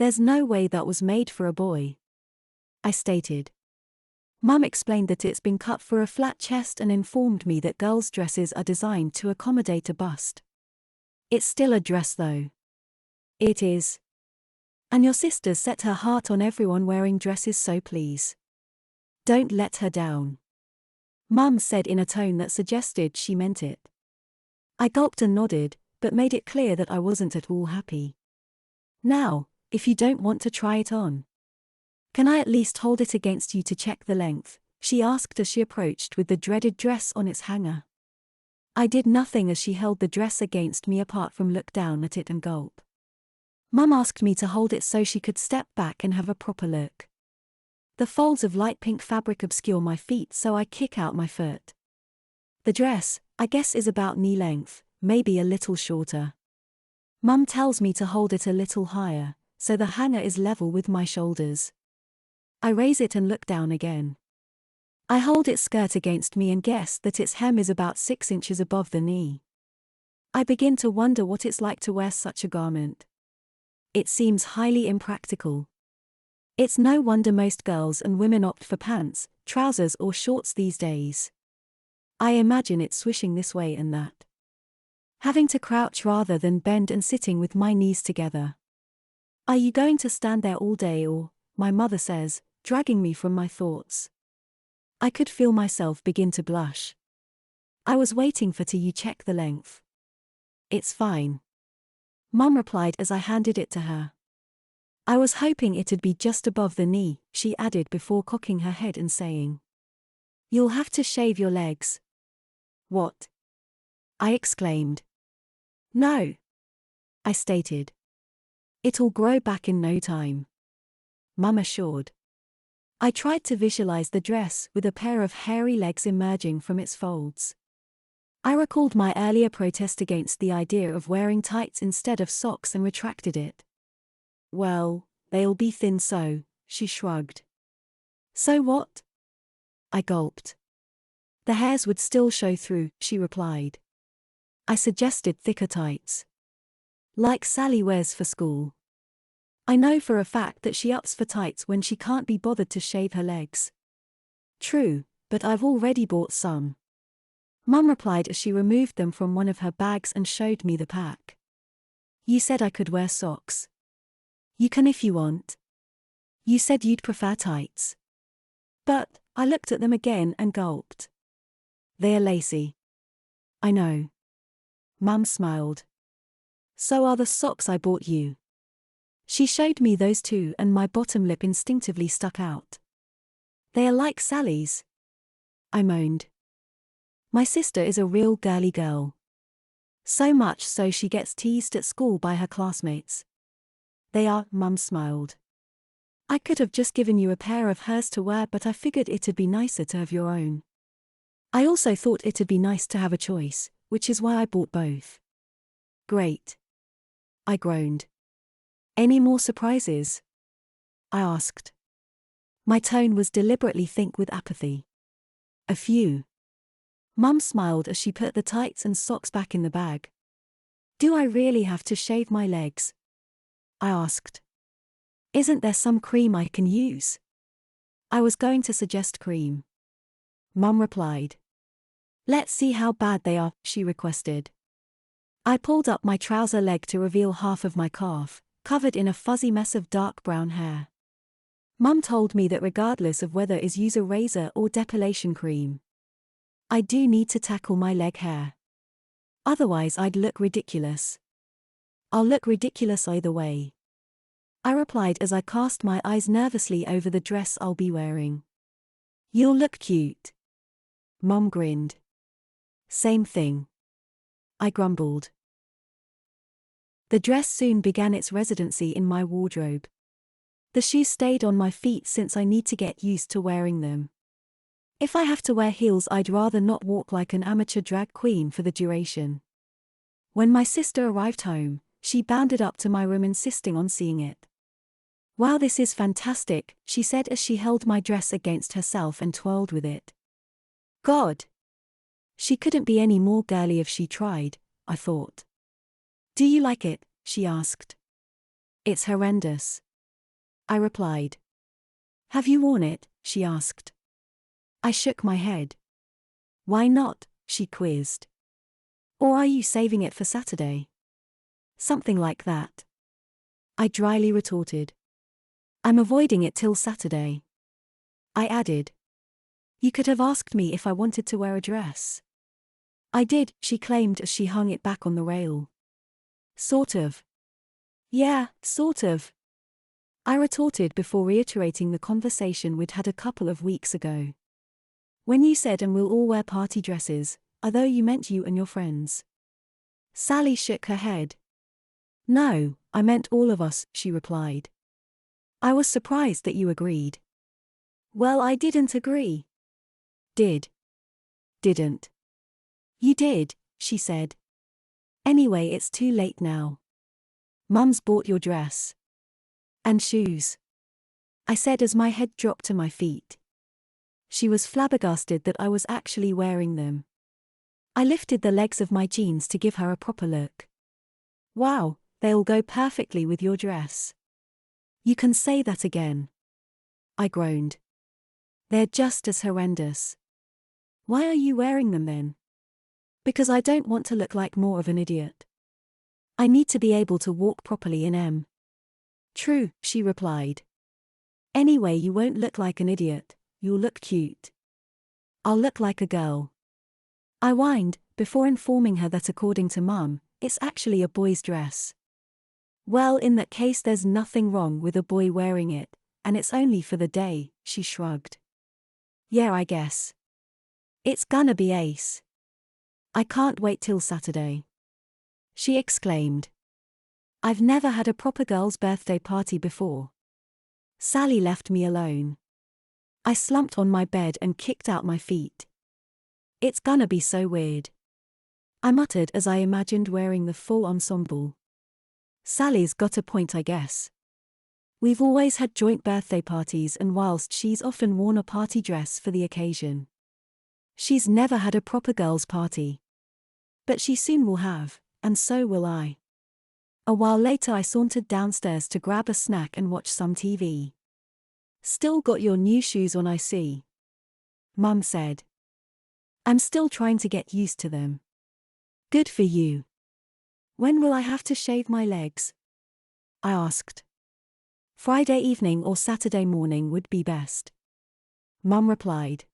There's no way that was made for a boy, I stated. Mum explained that it's been cut for a flat chest and informed me that girls' dresses are designed to accommodate a bust. It's still a dress though. It is. And your sister's set her heart on everyone wearing dresses, so please don't let her down, Mum said in a tone that suggested she meant it. I gulped and nodded, but made it clear that I wasn't at all happy. Now, if you don't want to try it on, can I at least hold it against you to check the length? She asked as she approached with the dreaded dress on its hanger. I did nothing as she held the dress against me apart from look down at it and gulp. Mum asked me to hold it so she could step back and have a proper look. The folds of light pink fabric obscure my feet, so I kick out my foot. The dress, I guess, is about knee length, maybe a little shorter. Mum tells me to hold it a little higher, so the hanger is level with my shoulders. I raise it and look down again. I hold its skirt against me and guess that its hem is about 6 inches above the knee. I begin to wonder what it's like to wear such a garment. It seems highly impractical. It's no wonder most girls and women opt for pants, trousers or shorts these days. I imagine it swishing this way and that. Having to crouch rather than bend and sitting with my knees together. Are you going to stand there all day or, my mother says, dragging me from my thoughts. I could feel myself begin to blush. I was waiting for you check the length. It's fine, Mum replied as I handed it to her. I was hoping it'd be just above the knee, she added before cocking her head and saying, you'll have to shave your legs. What? I exclaimed. No, I stated. It'll grow back in no time, Mum assured. I tried to visualize the dress with a pair of hairy legs emerging from its folds. I recalled my earlier protest against the idea of wearing tights instead of socks and retracted it. Well, they'll be thin so, she shrugged. So what? I gulped. The hairs would still show through, she replied. I suggested thicker tights. Like Sally wears for school. I know for a fact that she ups for tights when she can't be bothered to shave her legs. True, but I've already bought some, Mum replied as she removed them from one of her bags and showed me the pack. You said I could wear socks. You can if you want. You said you'd prefer tights. But, I looked at them again and gulped. They are lacy. I know. Mum smiled. So are the socks I bought you. She showed me those too and my bottom lip instinctively stuck out. They are like Sally's, I moaned. My sister is a real girly girl. So much so she gets teased at school by her classmates. They are, Mum smiled. I could have just given you a pair of hers to wear, but I figured it'd be nicer to have your own. I also thought it'd be nice to have a choice, which is why I bought both. Great, I groaned. Any more surprises? I asked. My tone was deliberately thick with apathy. A few. Mum smiled as she put the tights and socks back in the bag. Do I really have to shave my legs? I asked. Isn't there some cream I can use? I was going to suggest cream. Mum replied. Let's see how bad they are, she requested. I pulled up my trouser leg to reveal half of my calf, covered in a fuzzy mess of dark brown hair. Mum told me that regardless of whether is use a razor or depilation cream, I do need to tackle my leg hair. Otherwise I'd look ridiculous. I'll look ridiculous either way, I replied as I cast my eyes nervously over the dress I'll be wearing. You'll look cute. Mum grinned. Same thing, I grumbled. The dress soon began its residency in my wardrobe. The shoes stayed on my feet since I need to get used to wearing them. If I have to wear heels, I'd rather not walk like an amateur drag queen for the duration. When my sister arrived home, she bounded up to my room insisting on seeing it. Wow, this is fantastic, she said as she held my dress against herself and twirled with it. God! She couldn't be any more girly if she tried, I thought. Do you like it? She asked. It's horrendous, I replied. Have you worn it? She asked. I shook my head. Why not? She quizzed. Or are you saving it for Saturday? Something like that. I dryly retorted. I'm avoiding it till Saturday. I added. You could have asked me if I wanted to wear a dress. I did, she claimed as she hung it back on the rail. Sort of. Yeah, sort of. I retorted before reiterating the conversation we'd had a couple of weeks ago. When you said and we'll all wear party dresses, although you meant you and your friends. Sally shook her head. No, I meant all of us, she replied. I was surprised that you agreed. Well, I didn't agree. Didn't. You did, she said. Anyway, it's too late now. Mum's bought your dress. And shoes. I said as my head dropped to my feet. She was flabbergasted that I was actually wearing them. I lifted the legs of my jeans to give her a proper look. Wow, they'll go perfectly with your dress. You can say that again. I groaned. They're just as horrendous. Why are you wearing them then? Because I don't want to look like more of an idiot. I need to be able to walk properly in M. True, she replied. Anyway, you won't look like an idiot, you'll look cute. I'll look like a girl. I whined, before informing her that according to Mum, it's actually a boy's dress. Well, in that case there's nothing wrong with a boy wearing it, and it's only for the day, she shrugged. Yeah, I guess. It's gonna be ace. I can't wait till Saturday. She exclaimed. I've never had a proper girl's birthday party before. Sally left me alone. I slumped on my bed and kicked out my feet. It's gonna be so weird. I muttered as I imagined wearing the full ensemble. Sally's got a point, I guess. We've always had joint birthday parties, and whilst she's often worn a party dress for the occasion, she's never had a proper girls' party. But she soon will have, and so will I. A while later I sauntered downstairs to grab a snack and watch some TV. Still got your new shoes on, I see. Mum said. I'm still trying to get used to them. Good for you. When will I have to shave my legs? I asked. Friday evening or Saturday morning would be best. Mum replied.